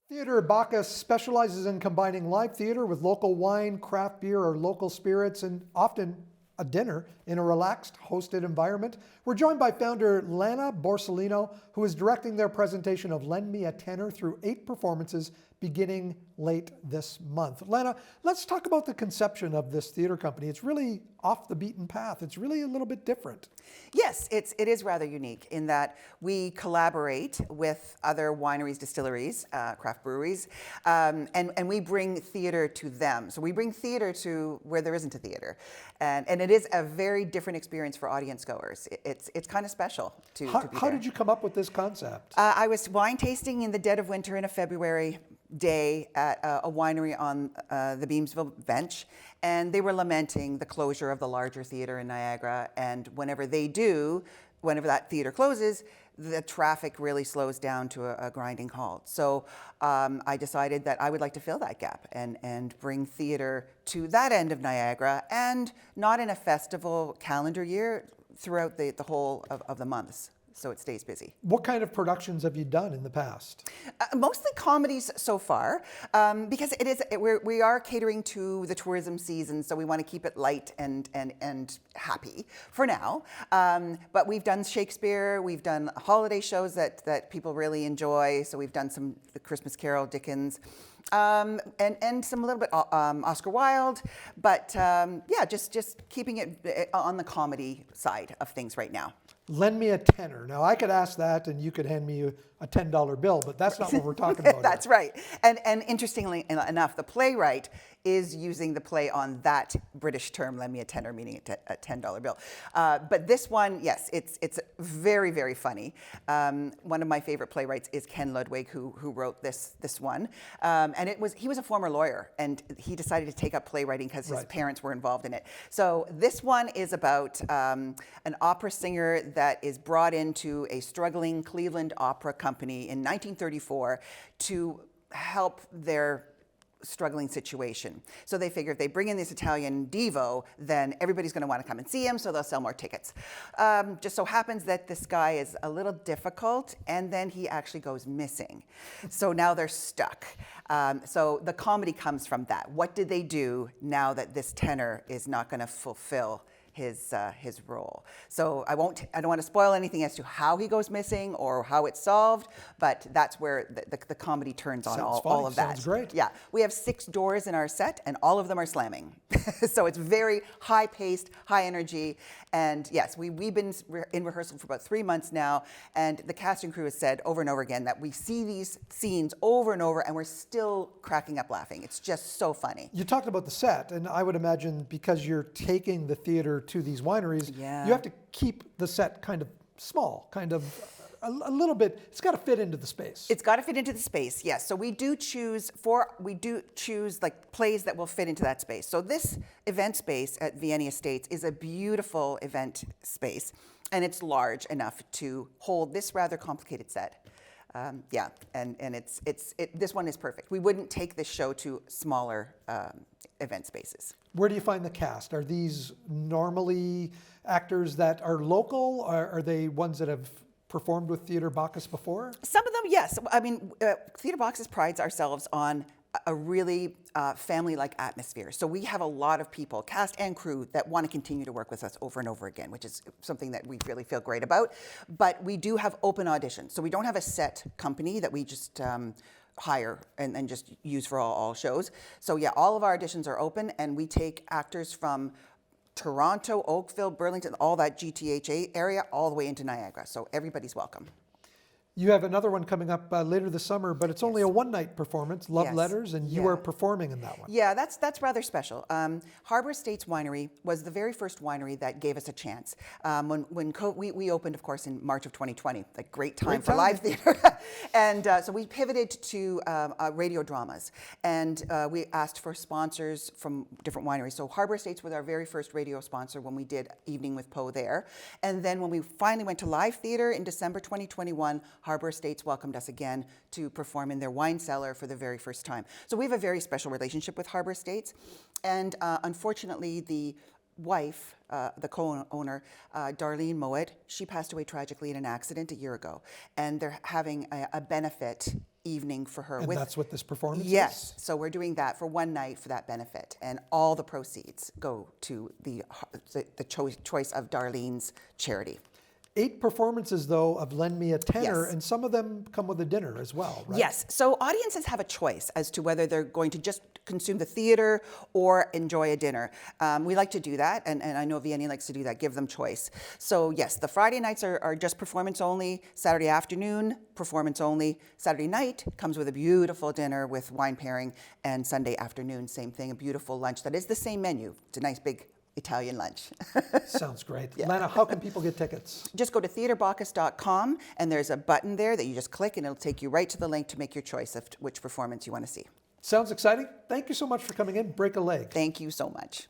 Theater Bacchus specializes in combining live theater with local wine, craft beer, or local spirits, and often a dinner in a relaxed, hosted environment. We're joined by founder Lana Borselino, who is directing their presentation of Lend Me a Tenor through 8 performances beginning late this month. Lana, let's talk about the conception of this theater company. It's really off the beaten path. It's really a little bit different. Yes, it is rather unique in that we collaborate with other wineries, distilleries, craft breweries, and we bring theater to them. So we bring theater to where there isn't a theater. And it is a very different experience for audience goers. It's kind of special to be there. How did you come up with this concept? I was wine tasting in the dead of winter in a February day at a winery on the Beamsville Bench, and they were lamenting the closure of the larger theater in Niagara. And whenever that theater closes, the traffic really slows down to a grinding halt. So I decided that I would like to fill that gap and bring theater to that end of Niagara, and not in a festival calendar year, throughout the whole of the months, so it stays busy. What kind of productions have you done in the past? Mostly comedies so far, because we are catering to the tourism season, so we want to keep it light and happy for now. But we've done Shakespeare, we've done holiday shows that people really enjoy. So we've done some The Christmas Carol, Dickens, and some a little bit Oscar Wilde. But yeah, just keeping it on the comedy side of things right now. Lend me a tenor. Now, I could ask that and you could hand me a $10 bill, but that's not what we're talking about. That's right. And interestingly enough, the playwright is using the play on that British term, lend me a tenor, meaning a $10 bill. But this one, yes, it's very, very funny. One of my favorite playwrights is Ken Ludwig, who wrote this one. And he was a former lawyer, and he decided to take up playwriting because his parents were involved in it. So this one is about an opera singer that is brought into a struggling Cleveland opera company in 1934 to help their struggling situation. So they figure if they bring in this Italian divo, then everybody's going to want to come and see him, so they'll sell more tickets. Just so happens that this guy is a little difficult, and then he actually goes missing. So now they're stuck. So the comedy comes from that. What did they do now that this tenor is not going to fulfill his role? So I don't want to spoil anything as to how he goes missing or how it's solved, but that's where the comedy turns on all of that. Sounds great. Yeah, we have 6 doors in our set, and all of them are slamming. So it's very high-paced, high energy, and yes, we've been in rehearsal for about 3 months now, and the cast and crew has said over and over again that we see these scenes over and over, and we're still cracking up laughing. It's just so funny. You talked about the set, and I would imagine because you're taking the theater to these wineries, you have to keep the set kind of small, kind of a little bit. It's got to fit into the space. It's got to fit into the space, yes. So we do choose like plays that will fit into that space. So this event space at Vienna Estates is a beautiful event space, and it's large enough to hold this rather complicated set. Yeah, and this one is perfect. We wouldn't take this show to smaller event spaces. Where do you find the cast? Are these normally actors that are local? Or are they ones that have performed with Theater Bacchus before? Some of them, yes. I mean, Theater Bacchus prides ourselves on a really family-like atmosphere. So we have a lot of people, cast and crew, that want to continue to work with us over and over again, which is something that we really feel great about. But we do have open auditions. So we don't have a set company that we just hire and just use for all shows. So yeah, all of our auditions are open, and we take actors from Toronto, Oakville, Burlington, all that GTHA area, all the way into Niagara. So everybody's welcome. You have another one coming up later this summer, but it's only a one-night performance, Love Letters, and you are performing in that one. Yeah, that's rather special. Harbor Estates Winery was the very first winery that gave us a chance. We opened, of course, in March of 2020, a great time for live theater. And so we pivoted to radio dramas, and we asked for sponsors from different wineries. So Harbor Estates was our very first radio sponsor when we did Evening with Poe there. And then when we finally went to live theater in December 2021, Harbor Estates welcomed us again to perform in their wine cellar for the very first time. So we have a very special relationship with Harbor Estates. And unfortunately, the wife, the co-owner, Darlene Moet, she passed away tragically in an accident a year ago. And they're having a benefit evening for her. And that's what this performance Yes. is? So we're doing that for one night for that benefit. And all the proceeds go to the choice of Darlene's charity. 8 performances, though, of Lend Me a Tenor, Yes. and some of them come with a dinner as well, right? Yes. So audiences have a choice as to whether they're going to just consume the theater or enjoy a dinner. We like to do that, and I know Vianney likes to do that, give them choice. So yes, the Friday nights are just performance only, Saturday afternoon, performance only, Saturday night comes with a beautiful dinner with wine pairing, and Sunday afternoon, same thing, a beautiful lunch that is the same menu. It's a nice big Italian lunch. Sounds great. Lana, how can people get tickets? Just go to theaterbacchus.com, and there's a button there that you just click, and it'll take you right to the link to make your choice of which performance you want to see. Sounds exciting. Thank you so much for coming in. Break a leg. Thank you so much.